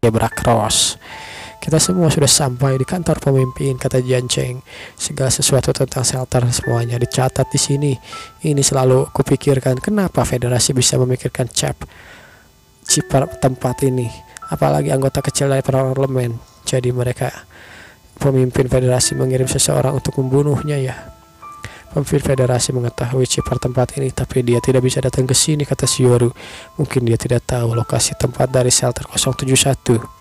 zebra cross. Kita semua sudah sampai di kantor pemimpin, kata Jian Cheng. Segala sesuatu tentang shelter semuanya dicatat di sini. Ini selalu kupikirkan, kenapa federasi bisa memikirkan chip tempat ini, apalagi anggota kecil dari parlemen. Jadi mereka, pemimpin federasi, mengirim seseorang untuk membunuhnya ya. Pemimpin federasi mengetahui chip tempat ini, tapi dia tidak bisa datang ke sini, kata Shioru. Mungkin dia tidak tahu lokasi tempat dari shelter 071.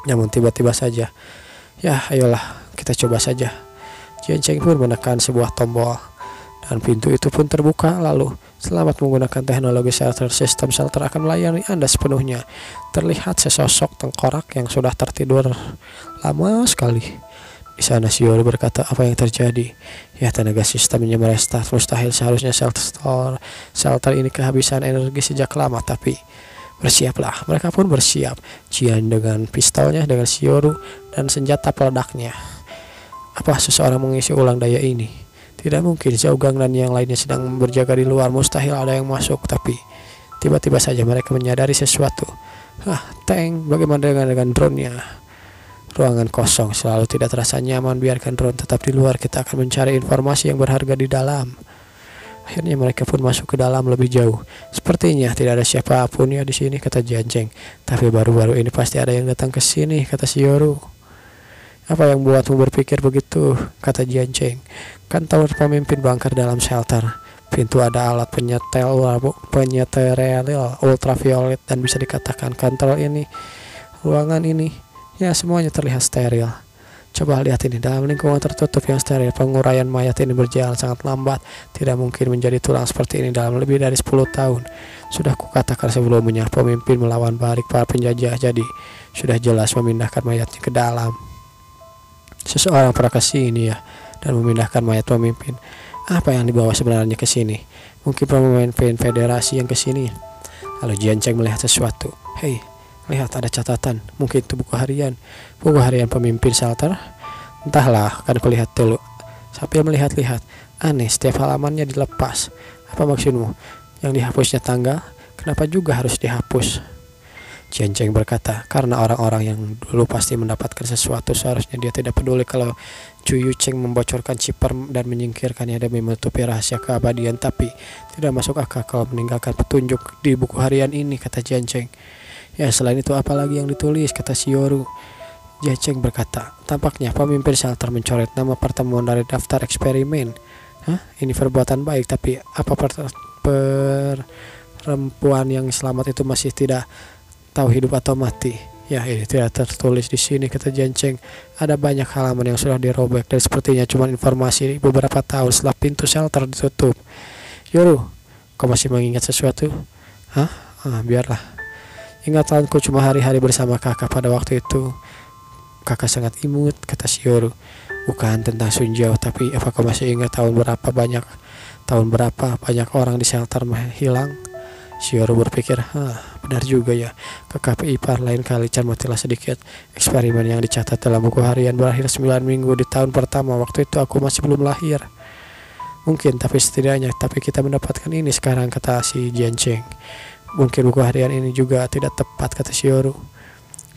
Namun tiba-tiba saja, ya ayolah kita coba saja. Jian Cheng pun menekan sebuah tombol dan pintu itu pun terbuka. Lalu, selamat menggunakan teknologi shelter, sistem shelter akan melayani Anda sepenuhnya. Terlihat sesosok tengkorak yang sudah tertidur lama sekali. Di sana Shioru berkata, apa yang terjadi? Ya, tenaga sistemnya merestart. Mustahil, seharusnya shelter ini kehabisan energi sejak lama. Tapi bersiaplah, mereka pun bersiap. Jian dengan pistolnya, dengan Shioru dan senjata peledaknya. Apa seseorang mengisi ulang daya ini? Tidak mungkin, Zhao Gang dan yang lainnya sedang berjaga di luar. Mustahil ada yang masuk. Tapi tiba-tiba saja mereka menyadari sesuatu. Tank, bagaimana dengan drone-nya? Ruangan kosong, selalu tidak terasa nyaman. Biarkan drone tetap di luar, kita akan mencari informasi yang berharga di dalam. Akhirnya mereka pun masuk ke dalam lebih jauh. Sepertinya tidak ada siapapun ya di sini, kata Jian Cheng. Tapi baru-baru ini pasti ada yang datang ke sini, kata Shioru. Apa yang buatmu berpikir begitu, kata Jian Cheng. Kan tower pemimpin bunker dalam shelter. Pintu ada alat penyetel ultraviolet dan bisa dikatakan kontrol ini. Ruangan ini, ya semuanya terlihat steril. Coba lihat ini, dalam lingkungan tertutup yang steril, penguraian mayat ini berjalan sangat lambat. Tidak mungkin menjadi tulang seperti ini dalam lebih dari 10 tahun. Sudah kukatakan sebelumnya, pemimpin melawan balik para penjajah, jadi sudah jelas memindahkan mayatnya ke dalam. Seseorang pernah ke sini ya, dan memindahkan mayat pemimpin. Apa yang dibawa sebenarnya ke sini? Mungkin pemimpin federasi yang ke sini. Lalu Jian Cheng melihat sesuatu. Hei, lihat ada catatan, mungkin itu buku harian pemimpin shelter. Entahlah, kan kulihat dulu. Sambil melihat-lihat, aneh, setiap halamannya dilepas. Apa maksudmu? Yang dihapusnya tanggal, kenapa juga harus dihapus? Jian Cheng berkata, karena orang-orang yang dulu pasti mendapatkan sesuatu, seharusnya dia tidak peduli kalau Chu Yu Cheng membocorkan chipper dan menyingkirkannya demi menutupi rahasia keabadian. Tapi tidak masuk akal kalau meninggalkan petunjuk di buku harian ini, kata Jian Cheng. Ya, selain itu apalagi yang ditulis, kata Shioru. Jian Cheng berkata, tampaknya pemimpin shelter mencoret nama pertemuan dari daftar eksperimen. Ini perbuatan baik, tapi apa perempuan yang selamat itu masih tidak tahu hidup atau mati? Ya, ini tidak tertulis di sini, kata Jian Cheng. Ada banyak halaman yang sudah dirobek dan sepertinya cuma informasi beberapa tahun setelah pintu shelter ditutup. Yoru, kau masih mengingat sesuatu? Biarlah. Ingatanku cuma hari-hari bersama kakak pada waktu itu. Kakak sangat imut, kata Shioru. Bukan tentang Sun Jiao, tapi apa kau masih ingat tahun berapa banyak orang di shelter hilang? Shioru berpikir, benar juga ya. Kakak ipar lain kali cermatilah sedikit. Eksperimen yang dicatat dalam buku harian berakhir 9 minggu di tahun pertama. Waktu itu aku masih belum lahir. Mungkin, tapi setidaknya kita mendapatkan ini sekarang, kata si Jian Cheng. Mungkin buku harian ini juga tidak tepat, kata Shioru.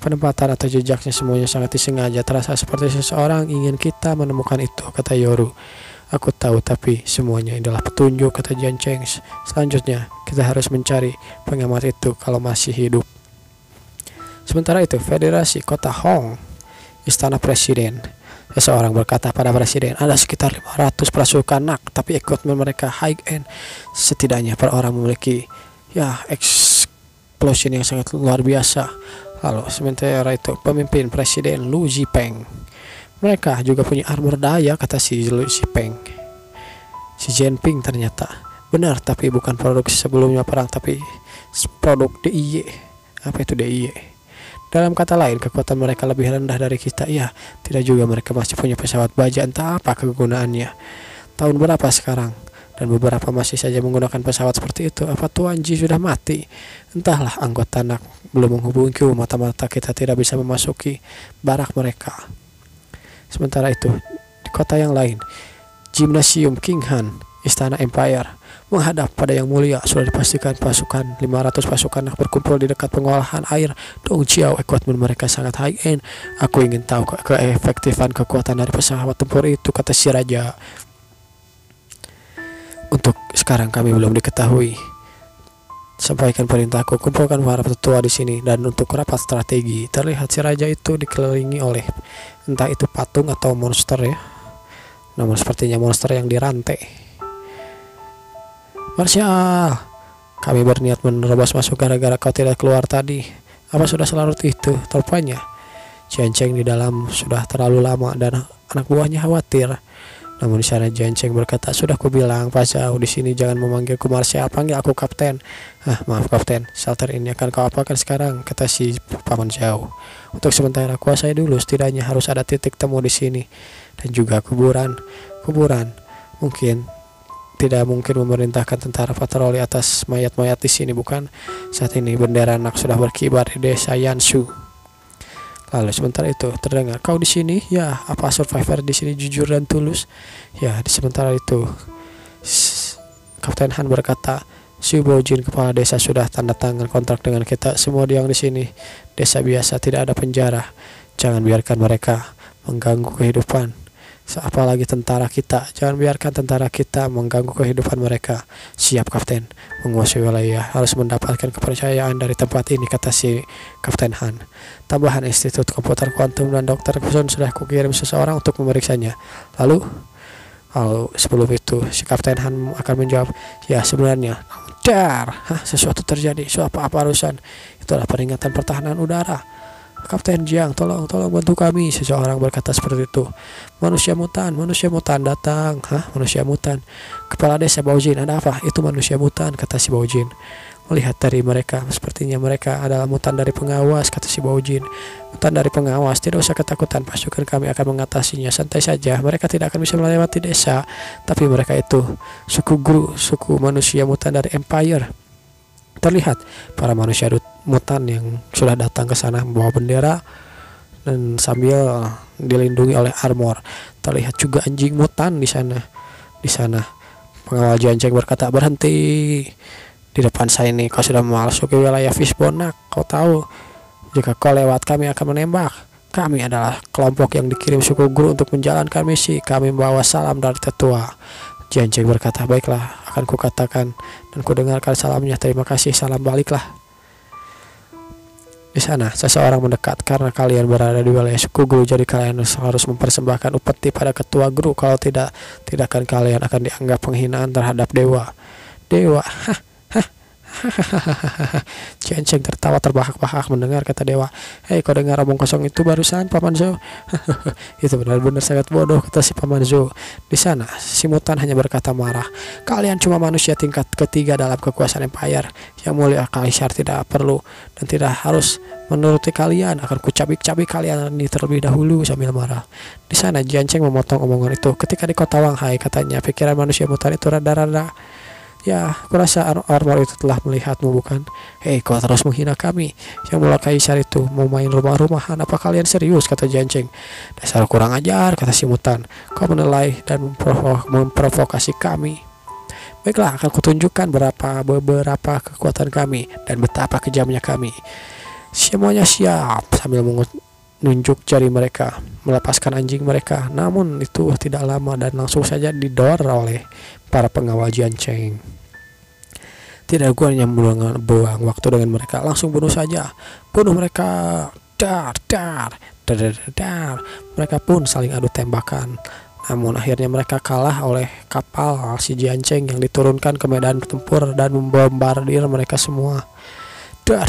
Penempatan atau jejaknya semuanya sangat disengaja. Terasa seperti seseorang ingin kita menemukan itu, kata Yoru. Aku tahu, tapi semuanya adalah petunjuk, kata Jian Cheng. Selanjutnya, kita harus mencari pengamat itu kalau masih hidup. Sementara itu, Federasi Kota Hong, Istana Presiden. Seseorang berkata pada presiden, ada sekitar 500 pasukan NAK, tapi equipment mereka high-end. Setidaknya per orang memiliki explosion yang sangat luar biasa. Lalu sementara itu, pemimpin presiden Lu Zipeng. Mereka juga punya armor daya, kata si Lu Zipeng. Si Jinping ternyata benar, tapi bukan produk sebelumnya perang, tapi produk DIY. Apa itu DIY? Dalam kata lain, kekuatan mereka lebih rendah dari kita. Ya, tidak juga, mereka masih punya pesawat baja, entah apa kegunaannya. Tahun berapa sekarang? Dan beberapa masih saja menggunakan pesawat seperti itu. Apa Tuan Ji sudah mati? Entahlah, anggota NAK belum menghubungiku. Mata-mata kita tidak bisa memasuki barak mereka. Sementara itu, di kota yang lain, Gimnasium King Han, Istana Empire. Menghadap pada Yang Mulia, sudah dipastikan pasukan 500 pasukan berkumpul di dekat pengolahan air Dong Jiao. Equipment mereka sangat high end. Aku ingin tahu keefektifan kekuatan dari pesawat tempur itu, kata si raja. Untuk sekarang kami belum diketahui. Sampaikan perintahku, kumpulkan para tetua di sini, dan untuk rapat strategi. Terlihat si raja itu dikelilingi oleh entah itu patung atau monster ya. Namun sepertinya monster yang dirantai. Marshal, kami berniat menerobos masuk gara-gara kau tidak keluar tadi. Apa sudah selarut itu? Rupanya Jiancheng di dalam sudah terlalu lama dan anak buahnya khawatir. Namun di sana Jiancheng berkata, sudah kubilang Pak Zhao, di sini jangan memanggilku Marshal, panggil aku Kapten. Maaf Kapten, shelter ini akan kau apakan sekarang, kata si Paman Zhao. Untuk sementara kuasai dulu, setidaknya harus ada titik temu di sini. Dan juga kuburan. Tidak mungkin memerintahkan tentara patroli atas mayat-mayat di sini, bukan? Saat ini bendera anak sudah berkibar di desa Yanshu. Lalu sementara itu terdengar, kau di sini? Ya, apa survivor di sini jujur dan tulus? Ya, di sementara itu Kapten Han berkata, Xu Baojin, kepala desa, sudah tanda tangan kontrak dengan kita. Semua yang di sini desa biasa, tidak ada penjara. Jangan biarkan mereka mengganggu kehidupan. Apalagi tentara kita, jangan biarkan tentara kita mengganggu kehidupan mereka. Siap Kapten, menguasai wilayah harus mendapatkan kepercayaan dari tempat ini, kata si Kapten Han. Tambahan Institut Komputer Kuantum dan Dr. Kusun sudah kukirim seseorang untuk memeriksanya. Lalu sebelum itu si Kapten Han akan menjawab, ya sebenarnya sesuatu terjadi. Apa urusan? Itulah peringatan pertahanan udara. Kapten Jiang, tolong bantu kami. Seseorang berkata seperti itu. Manusia mutan datang. Manusia mutan. Kepala desa Baojin, ada apa? Itu manusia mutan, kata si Baojin. Melihat dari mereka, sepertinya mereka adalah mutan dari pengawas, kata si Baojin. Mutan dari pengawas, tidak usah ketakutan, pasukan kami akan mengatasinya. Santai saja, mereka tidak akan bisa melewati desa. Tapi mereka itu suku Gru, suku manusia mutan dari Empire. Terlihat para manusia mutan yang sudah datang ke sana membawa bendera dan sambil dilindungi oleh armor. Terlihat juga anjing mutan di sana. Pengawal Jiancheng berkata, berhenti di depan saya ini. Kau sudah memasuki wilayah Fishbone. Kau tahu jika kau lewat kami akan menembak. Kami adalah kelompok yang dikirim suku Guru untuk menjalankan misi. Kami membawa salam dari tetua. Jiancheng berkata, baiklah, akan kukatakan dan kudengarkan salamnya. Terima kasih, salam baliklah. Di sana seseorang mendekat, karena kalian berada di wilayah suku Guru, jadi kalian harus mempersembahkan upeti pada ketua Guru. Kalau tidak akan kalian akan dianggap penghinaan terhadap dewa. Jiancheng tertawa terbahak-bahak mendengar kata dewa. Hei, kau dengar omong kosong itu barusan, Paman Zhou? Itu benar-benar sangat bodoh, kata si Paman Zhou. Di sana si mutan hanya berkata marah. Kalian cuma manusia tingkat ketiga dalam kekuasaan Empire. Yang Mulia Kaisar tidak perlu dan tidak harus menuruti kalian. Akan kucabik-cabik kalian ini terlebih dahulu, sambil marah. Di sana Jiancheng memotong omongan itu. Ketika di kota Wanghai, katanya, pikiran manusia mutan itu rada-rada. Ya, kurasa armor itu telah melihatmu, bukan? Hei, kau terus menghina kami. Yang Mulia Kaisar itu mau main rumah-rumahan. Apa kalian serius, kata Jiancheng. Dasar kurang ajar, kata si mutan. Kau menilai dan memprovokasi kami. Baiklah, akan kutunjukkan beberapa kekuatan kami dan betapa kejamnya kami. Semuanya siap, sambil menunjuk jari mereka, melepaskan anjing mereka. Namun itu tidak lama dan langsung saja didor oleh para pengawal Jiancheng. Tidak gunanya buang waktu dengan mereka, langsung bunuh saja. Bunuh mereka. Dar. Mereka pun saling adu tembakan. Namun akhirnya mereka kalah oleh kapal si Jiancheng yang diturunkan ke medan tempur dan membombardir mereka semua. Dar.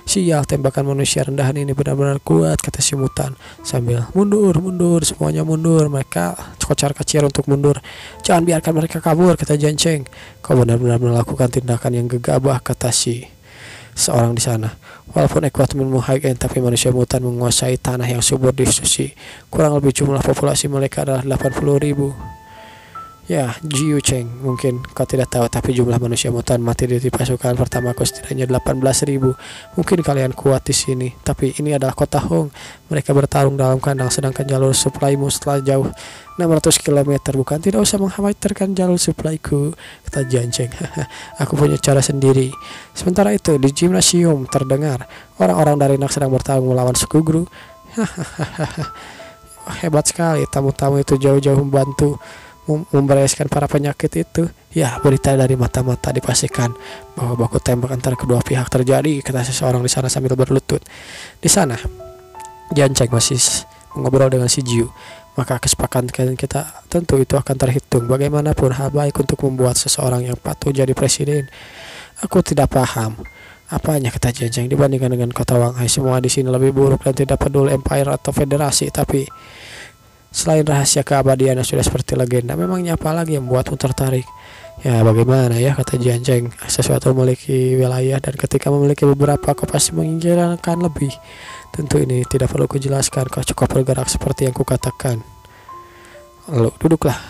Sial, tembakan manusia rendahan ini benar-benar kuat, kata si mutan sambil mundur, semuanya mundur. Mereka kocar-kacir untuk mundur. Jangan biarkan mereka kabur, kata Jiancheng. Kau benar-benar melakukan tindakan yang gegabah, kata si seorang di sana. Walaupun ekuatmenmu high end, tapi manusia mutan menguasai tanah yang subur di Sushi. Kurang lebih jumlah populasi mereka adalah 80.000. Ya, Jiu Cheng, mungkin kau tidak tahu, tapi jumlah manusia mutan mati di pasukan pertamaku setidaknya 18.000. Mungkin kalian kuat di sini, tapi ini adalah kota Hong. Mereka bertarung dalam kandang, sedangkan jalur supplymu setelah jauh 600 km. Bukan, tidak usah mengkhawatirkan jalur supplyku, kata Jian Cheng. Aku punya cara sendiri. Sementara itu, di gimnasium terdengar orang-orang dari Nak sedang bertarung melawan suku guru. Hebat sekali, tamu-tamu itu jauh-jauh membantu membereskan para penyakit itu. Ya, berita dari mata-mata dipastikan bahwa baku tembak antara kedua pihak terjadi, kata seseorang di sana sambil berlutut. Di sana, Jian Cheng masih mengobrol dengan si Jiu. Maka kesepakatan kita tentu itu akan terhitung. Bagaimanapun hal baik untuk membuat seseorang yang patuh jadi presiden. Aku tidak paham. Apanya, kata Jian Cheng, dibandingkan dengan kota Wanghai, semua di sini lebih buruk dan tidak peduli empire atau federasi. Tapi selain rahasia keabadian yang sudah seperti legenda, memangnya apa lagi yang membuatmu tertarik? Ya, bagaimana ya, kata Jian Cheng, sesuatu memiliki wilayah, dan ketika memiliki beberapa kau pasti menginginkan lebih. Tentu ini tidak perlu kujelaskan, kau cukup bergerak seperti yang kukatakan. Lalu duduklah.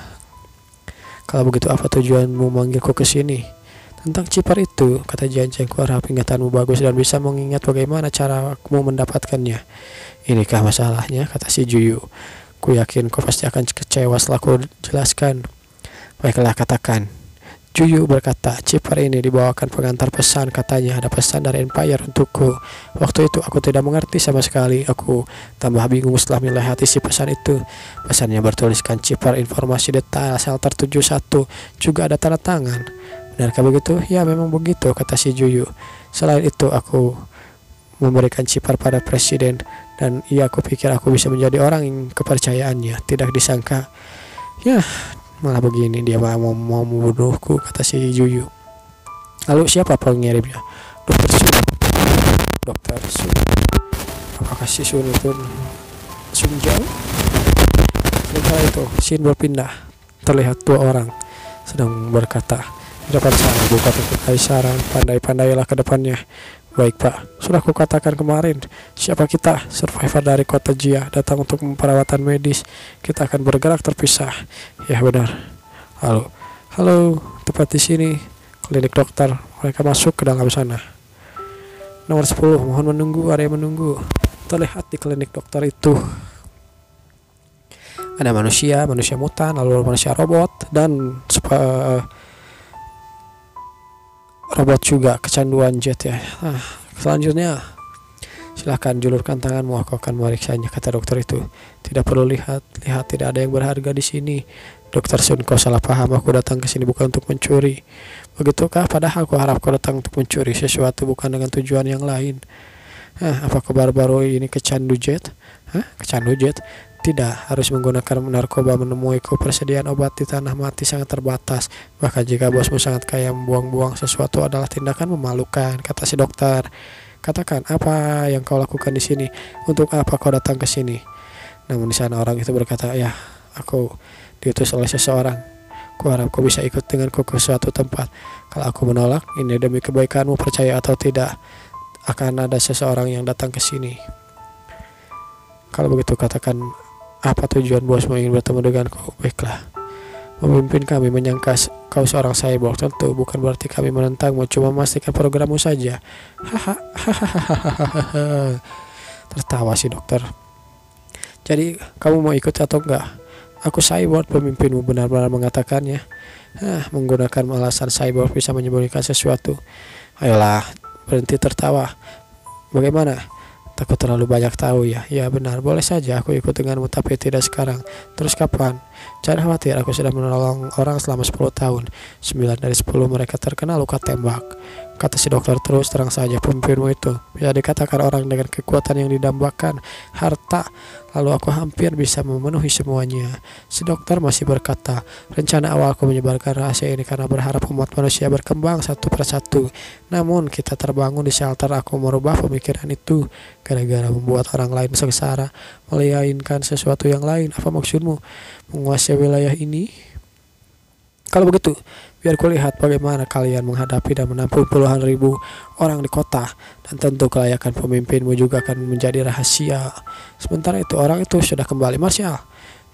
Kalau begitu apa tujuanmu memanggilku ke sini? Tentang chipper itu, kata Jian Cheng, kuharap ingatanmu bagus dan bisa mengingat bagaimana caramu mendapatkannya. Inikah masalahnya, kata si Juyu. Ku yakin kau pasti akan kecewa setelah ku jelaskan. Baiklah, katakan. Juyu berkata, chipper ini dibawakan pengantar pesan, katanya ada pesan dari Empire untukku. Waktu itu aku tidak mengerti sama sekali. Aku tambah bingung setelah melihat isi pesan itu. Pesannya bertuliskan chipper informasi detail shelter 71, juga ada tanda tangan. Benarkah begitu? Ya, memang begitu, kata si Juyu. Selain itu, aku memberikan chipper pada presiden, dan aku pikir aku bisa menjadi orang yang kepercayaannya. Tidak disangka, ya malah begini, dia mau membunuhku, kata si Juyu. Lalu siapa pengirimnya? Dokter Sun. Dokter Sun. Apakah si Sun itu Sun Jiao? Sementara itu, Shin berpindah. Terlihat dua orang sedang berkata, di depan sana, bukan untuk kaisaran, pandai-pandailah ke depannya. Baik, Pak, sudah kukatakan kemarin, siapa kita, survivor dari kota Jia, datang untuk perawatan medis. Kita akan bergerak terpisah. Ya, benar. Halo, tepat di sini, klinik dokter. Mereka masuk ke dalam sana. Nomor 10, mohon menunggu, area menunggu. Terlihat di klinik dokter itu ada manusia mutan, lalu manusia robot, dan robot juga kecanduan jet ya. Selanjutnya silahkan julurkan tanganmu, aku akan memeriksanya, kata dokter itu. Tidak perlu lihat, tidak ada yang berharga di sini. Dokter Sun, kau salah paham, aku datang ke sini bukan untuk mencuri. Begitukah? Padahal aku harap kau datang untuk mencuri sesuatu, bukan dengan tujuan yang lain. Apa kabar baru ini kecandu jet? Kecandu jet? Tidak, harus menggunakan narkoba menemuiku. Persediaan obat di tanah mati sangat terbatas. Bahkan jika bosmu sangat kaya, membuang-buang sesuatu adalah tindakan memalukan, kata si dokter. Katakan, apa yang kau lakukan di sini? Untuk apa kau datang ke sini? Namun di sana orang itu berkata, ya, aku diutus oleh seseorang. Kuharap kau bisa ikut denganku ke suatu tempat. Kalau aku menolak, ini demi kebaikanmu, percaya atau tidak, akan ada seseorang yang datang ke sini. Kalau begitu, katakan, apa tujuan bosmu ingin bertemu denganku? Baiklah, memimpin kami menyangka kau seorang cyborg. Tentu bukan berarti kami menentangmu, cuma memastikan programmu saja. Tertawa si dokter. Jadi kamu mau ikut atau enggak? Aku cyborg, pemimpinmu benar-benar mengatakannya. Menggunakan alasan cyborg bisa menyembunyikan sesuatu. Ayolah, berhenti tertawa. Bagaimana? Takut terlalu banyak tahu ya? Ya benar, boleh saja aku ikut denganmu, tapi tidak sekarang. Terus kapan? Jangan khawatir, aku sudah menolong orang selama 10 tahun. 9 dari 10 mereka terkena luka tembak, kata si dokter. Terus terang saja, pemimpinmu itu bisa dikatakan orang dengan kekuatan yang didambakan, harta. Lalu aku hampir bisa memenuhi semuanya. Si dokter masih berkata, rencana awalku menyebarkan rahasia ini karena berharap umat manusia berkembang satu persatu. Namun kita terbangun di shelter, aku merubah pemikiran itu gara-gara membuat orang lain sengsara, melainkan sesuatu yang lain. Apa maksudmu? Menguasai wilayah ini? Kalau begitu, biar kulihat bagaimana kalian menghadapi dan menampung puluhan ribu orang di kota. Dan tentu kelayakan pemimpinmu juga akan menjadi rahasia. Sementara itu orang itu sudah kembali. Marshal,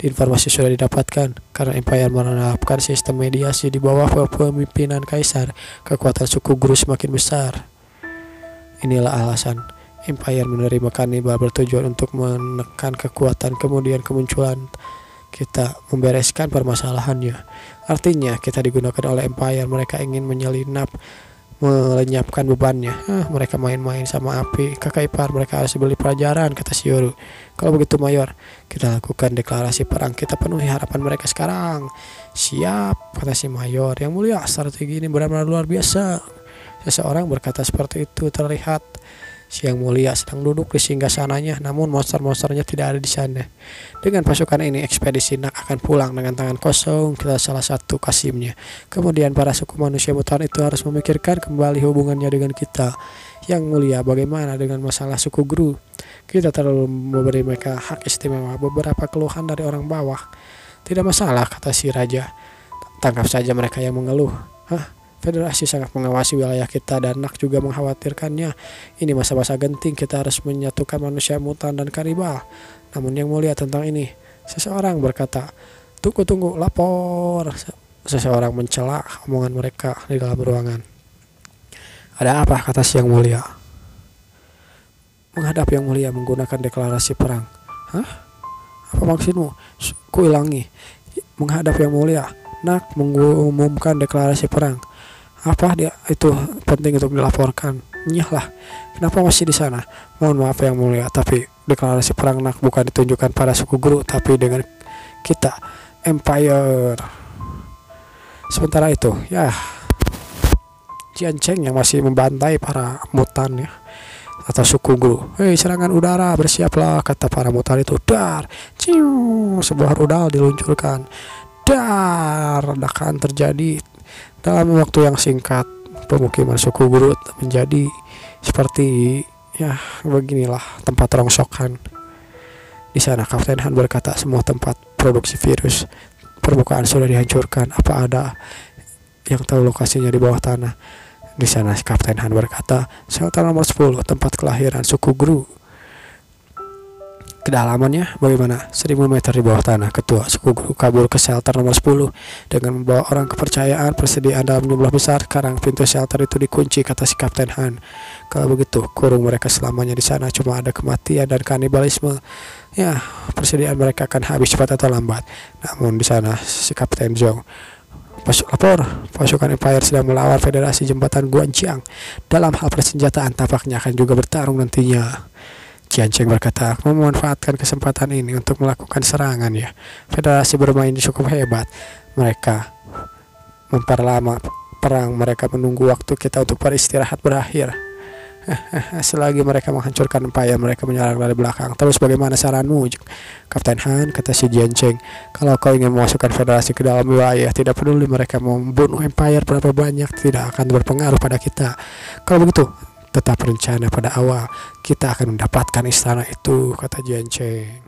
Informasi sudah didapatkan karena Empire menerapkan sistem mediasi di bawah kepemimpinan Kaisar. Kekuatan suku Guru semakin besar. Inilah alasan Empire menerima kanibal bertujuan untuk menekan kekuatan, kemudian kemunculan kita membereskan permasalahannya. Artinya kita digunakan oleh Empire. Mereka ingin melenyapkan bebannya. Mereka main-main sama api. Kakak ipar mereka harus beli pelajaran, kata Shioru. Kalau begitu Mayor, kita lakukan deklarasi perang. Kita penuhi harapan mereka sekarang. Siap, kata si Mayor. Yang mulia, strategi ini benar-benar luar biasa. Seseorang berkata seperti itu. Terlihat Yang Mulia sedang duduk di singgasananya, namun monster-monsternya tidak ada di sana. Dengan pasukan ini, ekspedisi Nak akan pulang dengan tangan kosong, kita salah satu kasimnya. Kemudian para suku manusia mutan itu harus memikirkan kembali hubungannya dengan kita. Yang Mulia, bagaimana dengan masalah suku Guru? Kita terlalu memberi mereka hak istimewa. Beberapa keluhan dari orang bawah. Tidak masalah, kata si Raja. Tangkap saja mereka yang mengeluh. Federasi sangat mengawasi wilayah kita dan Nak juga mengkhawatirkannya. Ini masa-masa genting, kita harus menyatukan manusia mutan dan kanibal. Namun Yang Mulia, tentang ini, seseorang berkata, tunggu, lapor. Seseorang mencela omongan mereka di dalam ruangan. Ada apa, kata si Yang Mulia. Menghadap Yang Mulia menggunakan deklarasi perang. Apa maksudmu? Kuilangi. Menghadap Yang Mulia, Nak mengumumkan deklarasi perang. Apa dia itu penting untuk dilaporkan? Nyahlah, kenapa masih di sana? Mohon maaf Yang Mulia, tapi deklarasi perang Nak bukan ditunjukkan pada suku Guru, tapi dengan kita, Empire. Sementara itu, Jiancheng yang masih membantai para mutan atau suku Guru. Hei, serangan udara, bersiaplah, kata para mutan itu. Dar, ciu, sebuah rudal diluncurkan. Dar, ledakan terjadi. Dalam waktu yang singkat, pemukiman suku Guru menjadi seperti beginilah, tempat rongsokan. Di sana Kapten Han berkata, semua tempat produksi virus permukaan sudah dihancurkan. Apa ada yang tahu lokasinya di bawah tanah? Di sana Kapten Han berkata, shelter nomor 10, tempat kelahiran suku Guru. Kedalamannya bagaimana? 1000 meter di bawah tanah. Ketua suku Guru kabur ke shelter nomor 10 dengan membawa orang kepercayaan, persediaan dalam jumlah besar. Sekarang pintu shelter itu dikunci, kata si Kapten Han. Kalau begitu, kurung mereka selamanya di sana. Cuma ada kematian dan kanibalisme. Persediaan mereka akan habis cepat atau lambat. Namun di sana si Kapten Zhou lapor, pasukan Empire sedang melawan Federasi Jembatan Guanjiang. Dalam hal persenjataan, tampaknya akan juga bertarung nantinya. Jiancheng berkata, memanfaatkan kesempatan ini untuk melakukan serangan Federasi bermain cukup hebat. Mereka memperlama perang, mereka menunggu waktu kita untuk beristirahat berakhir. Selagi mereka menghancurkan Empire, mereka menyerang dari belakang. Terus bagaimana saranmu, Kapten Han, kata si Jiancheng. Kalau kau ingin memasukkan Federasi ke dalam wilayah, tidak peduli mereka mau membunuh Empire berapa banyak, tidak akan berpengaruh pada kita. Kalau begitu, tetap rencana pada awal, kita akan mendapatkan istana itu, kata Jiancheng.